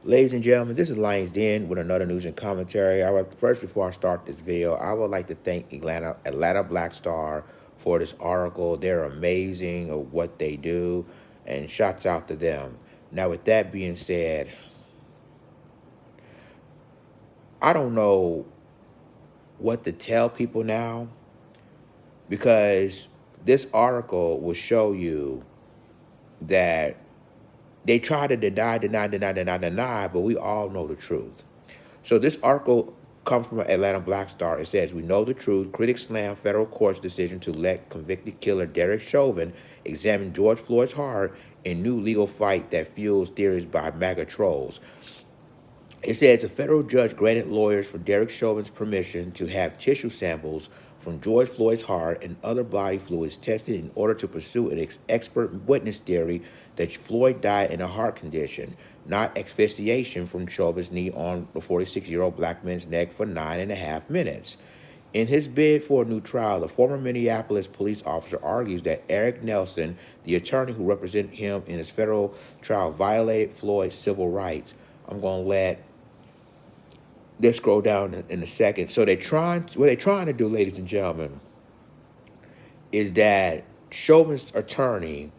Ladies and gentlemen, this is Lions Den with another news and commentary. First, before I start this video, I would like to thank Atlanta Black Star for this article. They're amazing at what they do, and shouts out to them. Now, with that being said, I don't know what to tell people now because this article will show you that they try to deny, but we all know the truth. So this article comes from Atlanta Black Star. It says, "We know the truth. Critics slam federal court's decision to let convicted killer Derek Chauvin examine George Floyd's heart in new legal fight that fuels theories by MAGA trolls." It says a federal judge granted lawyers for Derek Chauvin's permission to have tissue samples from George Floyd's heart and other body fluids tested in order to pursue an expert witness theory that Floyd died in a heart condition, not asphyxiation from Chauvin's knee on the 46-year-old black man's neck for 9.5 minutes. In his bid for a new trial, the former Minneapolis police officer argues that Eric Nelson, the attorney who represented him in his federal trial, violated Floyd's civil rights. I'm going to let's scroll down in a second. So what they're trying to do, ladies and gentlemen, is that Chauvin's attorney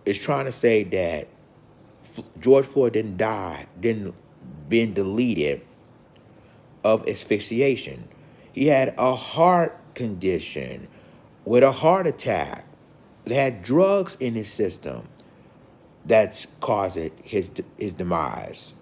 is trying to say that George Floyd didn't been deleted of asphyxiation. He had a heart condition with a heart attack. He had drugs in his system that's causing his demise.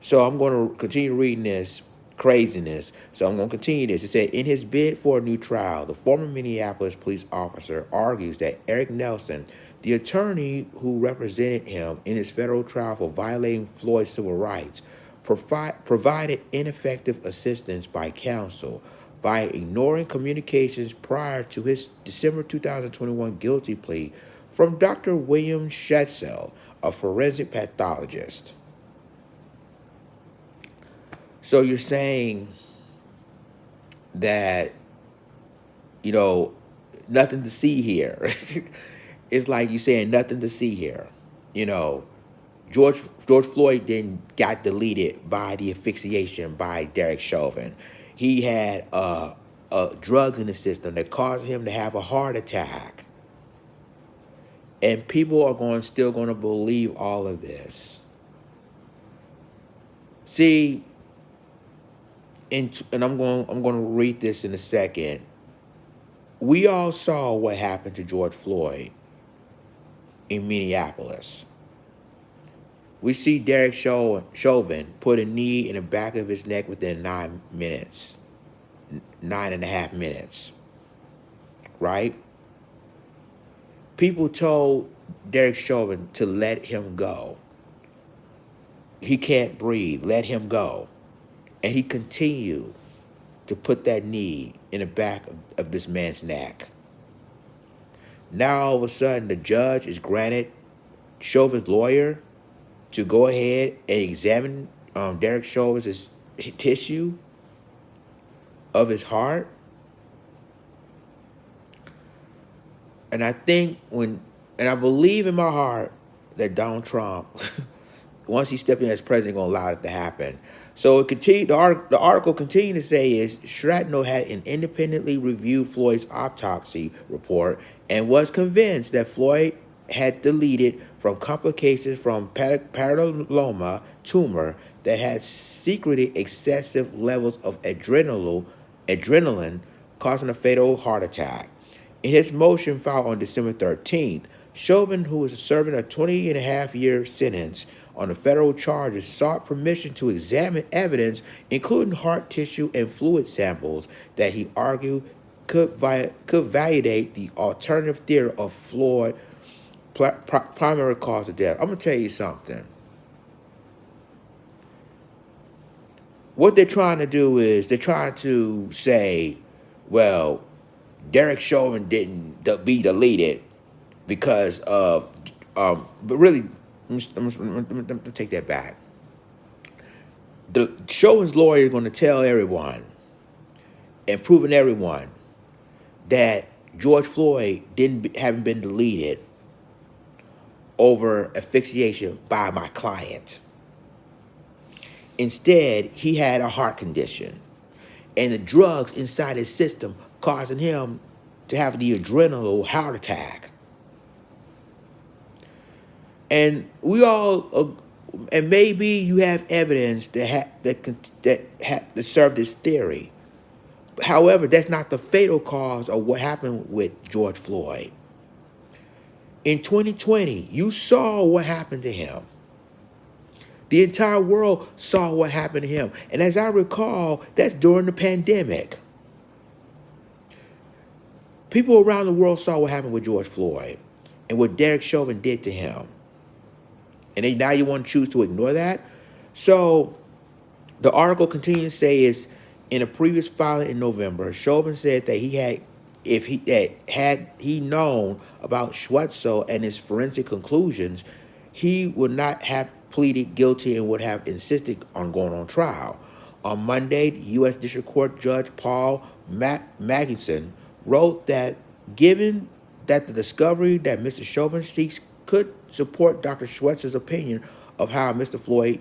So I'm going to continue reading this craziness. So I'm going to continue this. It said, in his bid for a new trial, the former Minneapolis police officer argues that Eric Nelson, the attorney who represented him in his federal trial for violating Floyd's civil rights, provided ineffective assistance by counsel by ignoring communications prior to his December 2021 guilty plea from Dr. William Schetzel, a forensic pathologist. So you're saying that, nothing to see here. It's like you're saying nothing to see here. George Floyd didn't got deleted by the asphyxiation by Derek Chauvin. He had drugs in the system that caused him to have a heart attack. And people are still going to believe all of this. See, and I'm going to read this in a second. We all saw what happened to George Floyd in Minneapolis. We see Derek Chauvin put a knee in the back of his neck within 9 minutes, 9.5 minutes, right? People told Derek Chauvin to let him go. He can't breathe. Let him go. And he continued to put that knee in the back of this man's neck. Now, all of a sudden, the judge is granted Chauvin's lawyer to go ahead and examine Derek Chauvin's tissue of his heart. And I think I believe in my heart that Donald Trump, once he stepped in as president, going to allow it to happen. So it continued. The article continued to say is Shrapnel had an independently reviewed Floyd's autopsy report and was convinced that Floyd had deleted from complications from papilloma tumor that had secreted excessive levels of adrenaline, causing a fatal heart attack. In his motion filed on December 13th, Chauvin, who was serving a 20.5-year sentence on the federal charges, sought permission to examine evidence, including heart tissue and fluid samples, that he argued could validate the alternative theory of Floyd primary cause of death. I'm going to tell you something. What they're trying to do is they're trying to say, well, Derek Chauvin didn't be deleted because of, but really, I'm gonna take that back. The Chauvin's lawyer is going to tell everyone and proving everyone that George Floyd haven't been deleted, over asphyxiation by my client. Instead, he had a heart condition, and the drugs inside his system causing him to have the adrenal heart attack. And we all, and maybe you have evidence that serve this theory. However, that's not the fatal cause of what happened with George Floyd. In 2020, you saw what happened to him. The entire world saw what happened to him. And as I recall, that's during the pandemic. People around the world saw what happened with George Floyd and what Derek Chauvin did to him. And now you want to choose to ignore that? So the article continues to say is, in a previous filing in November, Chauvin said that had he known about Schweitzer and his forensic conclusions, he would not have pleaded guilty and would have insisted on going on trial. On Monday, the U.S. District Court Judge Paul Magnuson wrote that given that the discovery that Mr. Chauvin seeks could support Dr. Schweitzer's opinion of how Mr. Floyd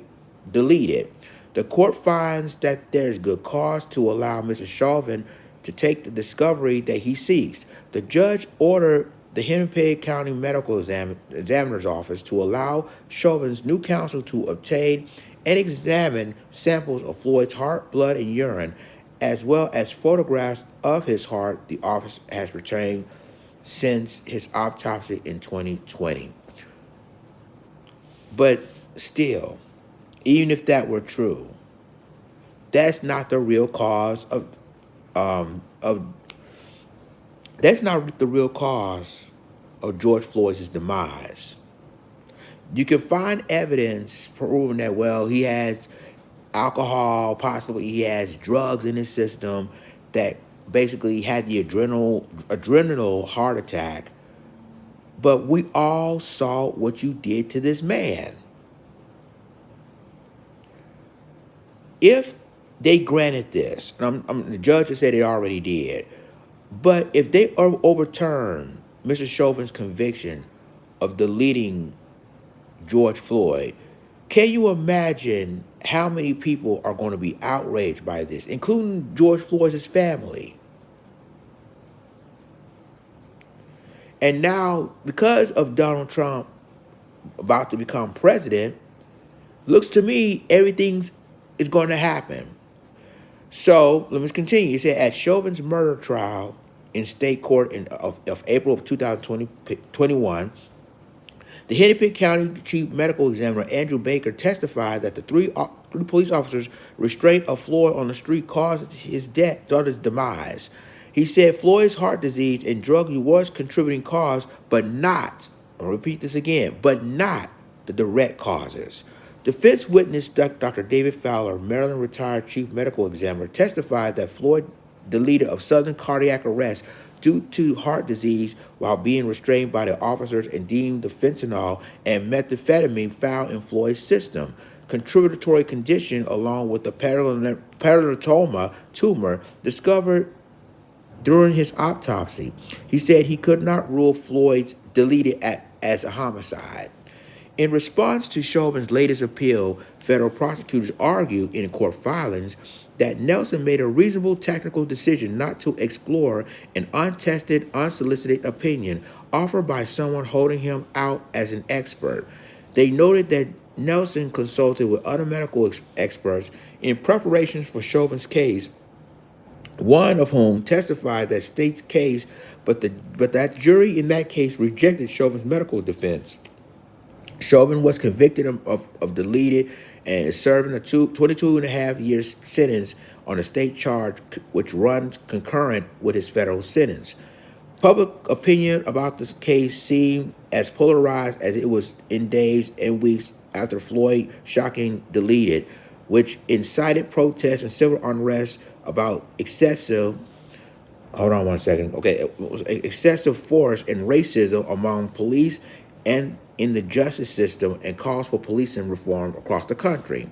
deleted, the court finds that there is good cause to allow Mr. Chauvin to take the discovery that he seeks. The judge ordered the Hennepin County Medical Examiner's Office to allow Chauvin's new counsel to obtain and examine samples of Floyd's heart, blood, and urine, as well as photographs of his heart the office has retained since his autopsy in 2020. But still, even if that were true, that's not the real cause of George Floyd's demise. You can find evidence proving that, well, he has alcohol, possibly he has drugs in his system, that basically had the adrenal heart attack. But we all saw what you did to this man. If they granted this, and the judge has said they already did, but if they overturn Mr. Chauvin's conviction of deleting George Floyd, can you imagine how many people are going to be outraged by this, including George Floyd's family? And now, because of Donald Trump about to become president, looks to me everything is going to happen. So let me continue. It said at Chauvin's murder trial in state court of April of 2021, the Hennepin County Chief Medical Examiner Andrew Baker testified that the three police officers' restraint of Floyd on the street caused his demise. He said Floyd's heart disease and drug use was contributing cause, but not, I'll repeat this again, but not the direct causes. Defense witness Dr. David Fowler, Maryland retired chief medical examiner, testified that Floyd deleted of sudden cardiac arrest due to heart disease while being restrained by the officers and deemed the fentanyl and methamphetamine found in Floyd's system. Contributory condition along with the perineuma tumor discovered during his autopsy. He said he could not rule Floyd's deleted as a homicide. In response to Chauvin's latest appeal, federal prosecutors argued in court filings that Nelson made a reasonable technical decision not to explore an untested, unsolicited opinion offered by someone holding him out as an expert. They noted that Nelson consulted with other medical experts in preparations for Chauvin's case, one of whom testified that state's case, but that jury in that case rejected Chauvin's medical defense. Chauvin was convicted of deleted and is serving a 22.5-year sentence on a state charge which runs concurrent with his federal sentence. Public opinion about this case seemed as polarized as it was in days and weeks after Floyd shocking deleted, which incited protests and civil unrest about excessive force and racism among police and in the justice system, and calls for policing reform across the country.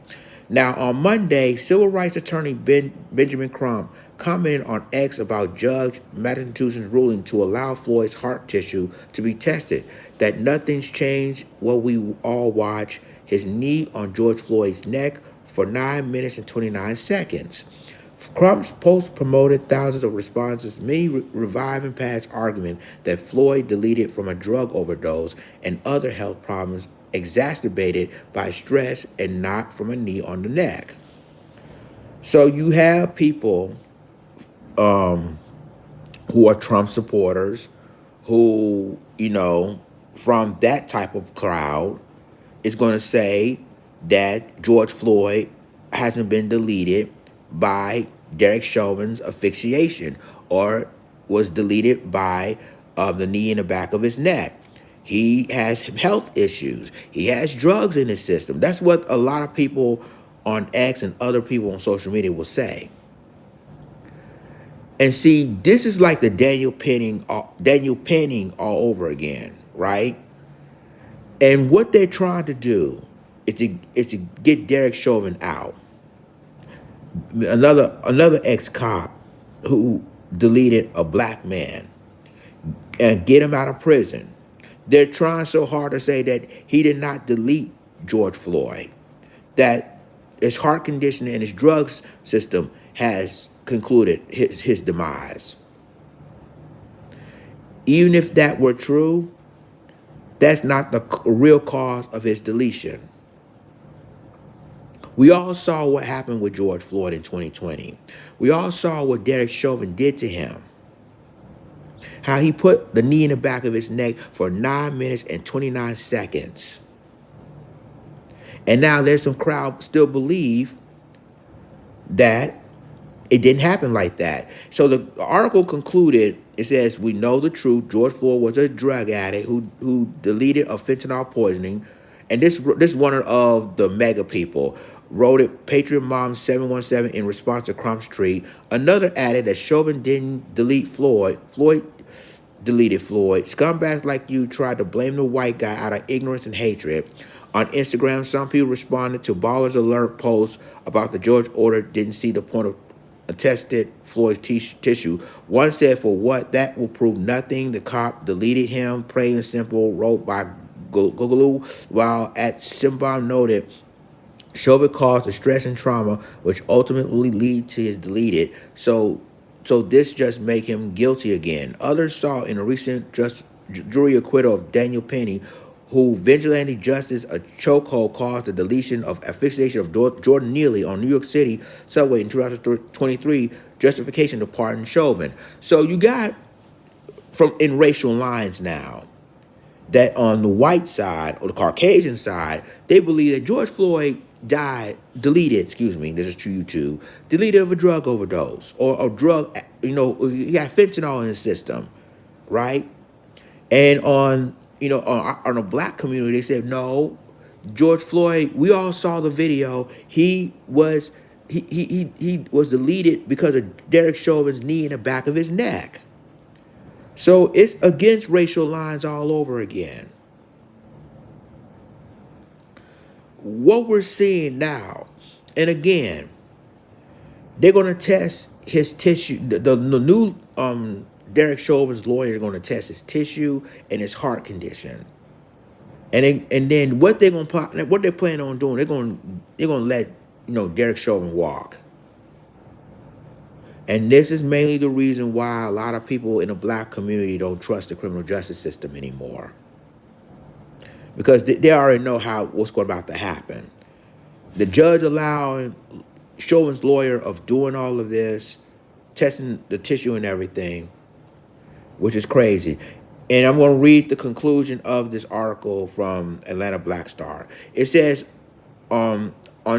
Now, on Monday, civil rights attorney Benjamin Crump commented on X about Judge Massachusetts' ruling to allow Floyd's heart tissue to be tested, that nothing's changed what we all watch, his knee on George Floyd's neck for 9 minutes and 29 seconds. Trump's post promoted thousands of responses, many reviving Pat's argument that Floyd deleted from a drug overdose and other health problems exacerbated by stress and not from a knee on the neck. So you have people who are Trump supporters who, from that type of crowd is going to say that George Floyd hasn't been deleted by Derek Chauvin's asphyxiation or was deleted by the knee in the back of his neck. He has health issues. He has drugs in his system. That's what a lot of people on X and other people on social media will say. And see, this is like the Daniel Penning all over again, right? And what they're trying to do is to get Derek Chauvin out. Another ex-cop who deleted a black man and get him out of prison. They're trying so hard to say that he did not delete George Floyd, that his heart condition and his drugs system has concluded his demise. Even if that were true, that's not the real cause of his deletion. We all saw what happened with George Floyd in 2020. We all saw what Derek Chauvin did to him. How he put the knee in the back of his neck for 9 minutes and 29 seconds. And now there's some crowd still believe that it didn't happen like that. So the article concluded, it says, we know the truth. George Floyd was a drug addict who deleted a fentanyl poisoning. And this one of the mega people wrote it, Patriot Mom 717, in response to Crump's tweet. Another added that Chauvin didn't delete Floyd. Floyd deleted Floyd. Scumbags like you tried to blame the white guy out of ignorance and hatred. On Instagram, some people responded to Ballers Alert posts about the George order didn't see the point of tested Floyd's tissue. One said, for what? That will prove nothing. The cop deleted him. Plain and simple, wrote by Google. While at Simba noted, Chauvin caused the stress and trauma, which ultimately lead to his deleted. So this just make him guilty again. Others saw in a recent jury acquittal of Daniel Penning, who vigilante justice a chokehold caused the deletion of asphyxiation of Jordan Neely on New York City subway in 2023, justification to pardon Chauvin. So you got from in racial lines now that on the white side or the Caucasian side, they believe that George Floyd deleted of a drug overdose or a drug, he got fentanyl in his system, right? And on a black community, they said, no, George Floyd, we all saw the video. He was deleted because of Derek Chauvin's knee in the back of his neck. So it's against racial lines all over again. What we're seeing now, and again, they're going to test his tissue. The new Derek Chauvin's lawyer is going to test his tissue and his heart condition. And then what they're planning on doing, they're going to let Derek Chauvin walk. And this is mainly the reason why a lot of people in the black community don't trust the criminal justice system anymore. Because they already know what's about to happen. The judge allowing Chauvin's lawyer of doing all of this, testing the tissue and everything, which is crazy. And I'm going to read the conclusion of this article from Atlanta Black Star. It says, on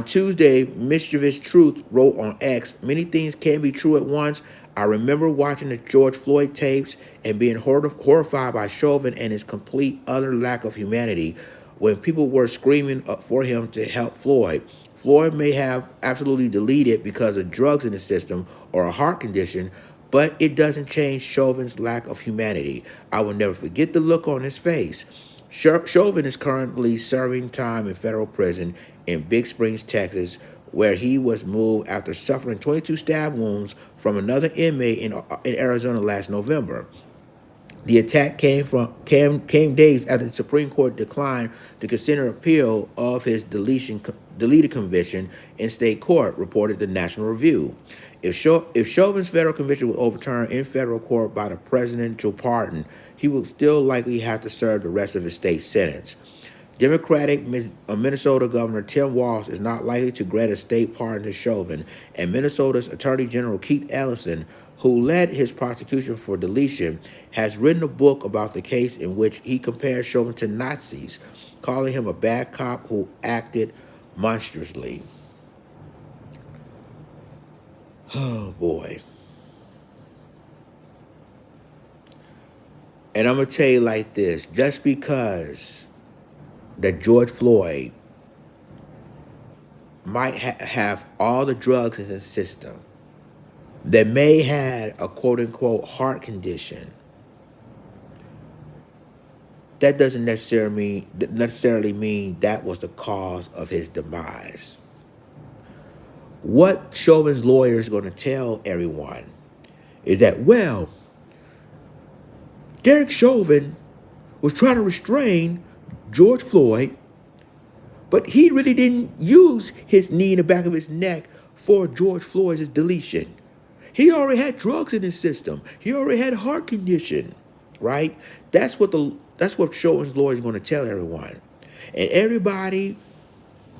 Tuesday, Mischievous Truth wrote on X, many things can be true at once. I remember watching the George Floyd tapes and being horrified by Chauvin and his complete utter lack of humanity when people were screaming for him to help Floyd. Floyd may have absolutely deleted because of drugs in the system or a heart condition, but it doesn't change Chauvin's lack of humanity. I will never forget the look on his face. Chauvin is currently serving time in federal prison in Big Springs, Texas, where he was moved after suffering 22 stab wounds from another inmate in Arizona last November. The attack came days after the Supreme Court declined to consider appeal of his deleted conviction in state court, reported the National Review. If Chauvin's federal conviction was overturned in federal court by the presidential pardon, he will still likely have to serve the rest of his state sentence. Democratic Minnesota Governor Tim Walz is not likely to grant a state pardon to Chauvin, and Minnesota's Attorney General Keith Ellison, who led his prosecution for deletion, has written a book about the case in which he compares Chauvin to Nazis, calling him a bad cop who acted monstrously. Oh boy. And I'm going to tell you like this, just because that George Floyd might have all the drugs in his system, that may have a quote-unquote heart condition, that doesn't necessarily mean that was the cause of his demise. What Chauvin's lawyer is going to tell everyone is that, well, Derek Chauvin was trying to restrain George Floyd, but he really didn't use his knee in the back of his neck for George Floyd's deletion. He already had drugs in his system. He already had a heart condition, right? That's what Chauvin's lawyer is going to tell everyone. And everybody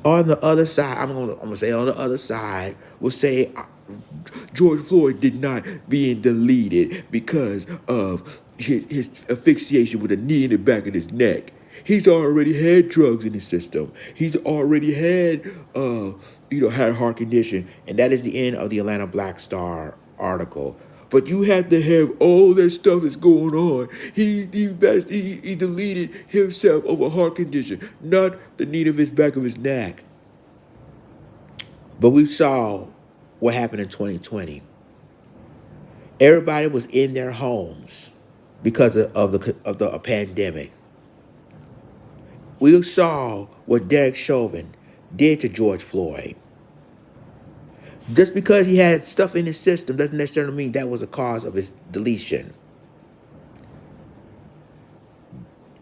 on the other side, I'm gonna say on the other side, will say George Floyd did not being deleted because of his asphyxiation with a knee in the back of his neck. He's already had drugs in his system. He's already had, had a heart condition. And that is the end of the Atlanta Black Star article. But you have to have all that stuff that's going on. He deleted himself of a heart condition, not the knee of his back of his neck. But we saw what happened in 2020. Everybody was in their homes because of the pandemic. We saw what Derek Chauvin did to George Floyd. Just because he had stuff in his system doesn't necessarily mean that was the cause of his deletion.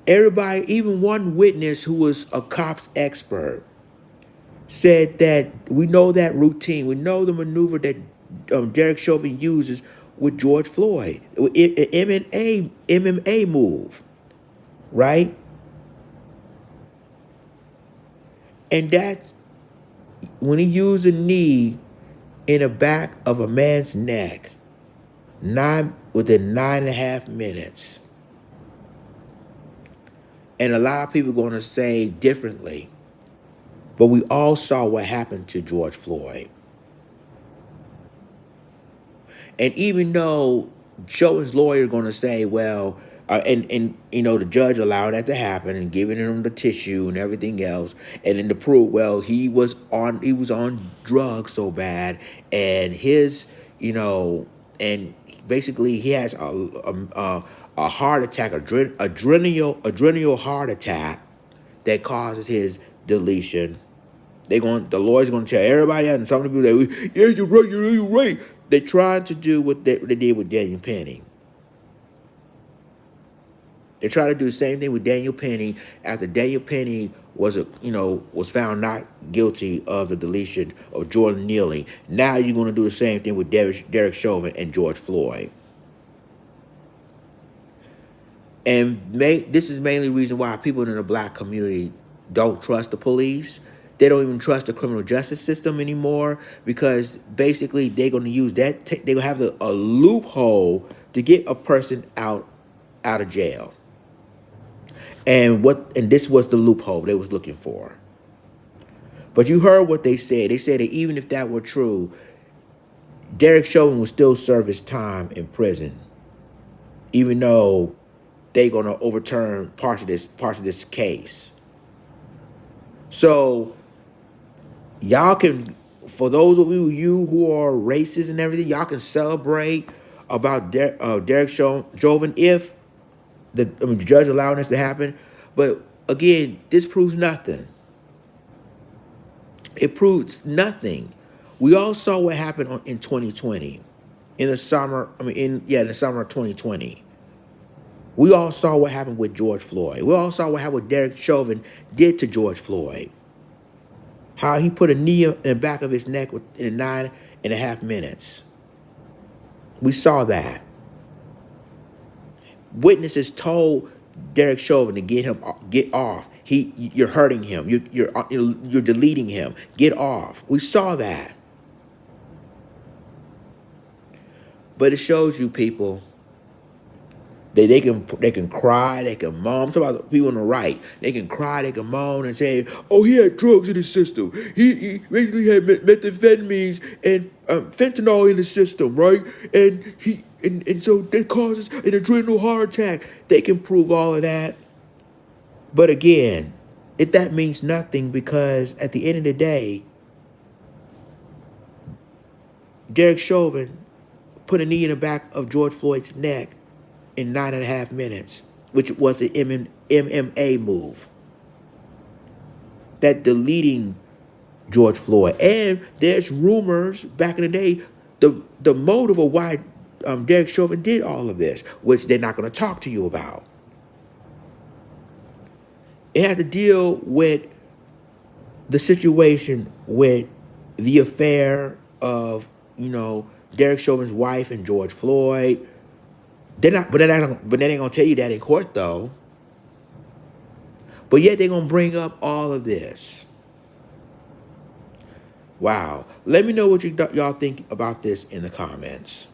Everybody, even one witness who was a cops expert, said that we know that routine, we know the maneuver that Derek Chauvin uses with George Floyd, MMA move, right? And that's when he used a knee in the back of a man's neck, within 9.5 minutes. And a lot of people are going to say differently, but we all saw what happened to George Floyd. And even though Chauvin's lawyer is going to say, well, the judge allowed that to happen and giving him the tissue and everything else, and then to prove, well, he was on drugs so bad, and and basically he has a heart attack, adrenal heart attack that causes his deletion. The lawyer's going to tell everybody else, and some of the people that, yeah, you're right. They're trying to do what they did with Daniel Penny. They try to do the same thing with Daniel Penny after Daniel Penny was found not guilty of the deletion of Jordan Neely. Now you're going to do the same thing with Derek Chauvin and George Floyd. And this is mainly the reason why people in the black community don't trust the police. They don't even trust the criminal justice system anymore, because basically they're going to use that. They're going to have a loophole to get a person out of jail. And this was the loophole they was looking for. But you heard what they said. They said that even if that were true, Derek Chauvin would still serve his time in prison, even though they're going to overturn parts of this case. So y'all can, for those of you who are racist and everything, y'all can celebrate about Derek Chauvin if the judge allowing this to happen. But again, this proves nothing. It proves nothing. We all saw what happened in 2020, in the summer. In the summer of 2020. We all saw what happened with George Floyd. We all saw what happened with Derek Chauvin did to George Floyd. How he put a knee in the back of his neck in 9.5 minutes. We saw that. Witnesses told Derek Chauvin to get off. You're hurting him. You're deleting him. Get off. We saw that. But it shows you people that they can cry, they can moan. I'm talking about people on the right. They can cry, they can moan and say, "Oh, he had drugs in his system. He basically had methamphetamines and fentanyl in the system, right? And so that causes an adrenal heart attack." They can prove all of that, but again, that means nothing, because at the end of the day, Derek Chauvin put a knee in the back of George Floyd's neck in 9.5 minutes, which was an MMA move. That deleting George Floyd. And there's rumors back in the day, the motive of why Derek Chauvin did all of this, which they're not going to talk to you about. It had to deal with the situation with the affair of, Derek Chauvin's wife and George Floyd. They're not, but they ain't gonna tell you that in court though. But yet they're gonna bring up all of this. Wow. Let me know what y'all think about this in the comments.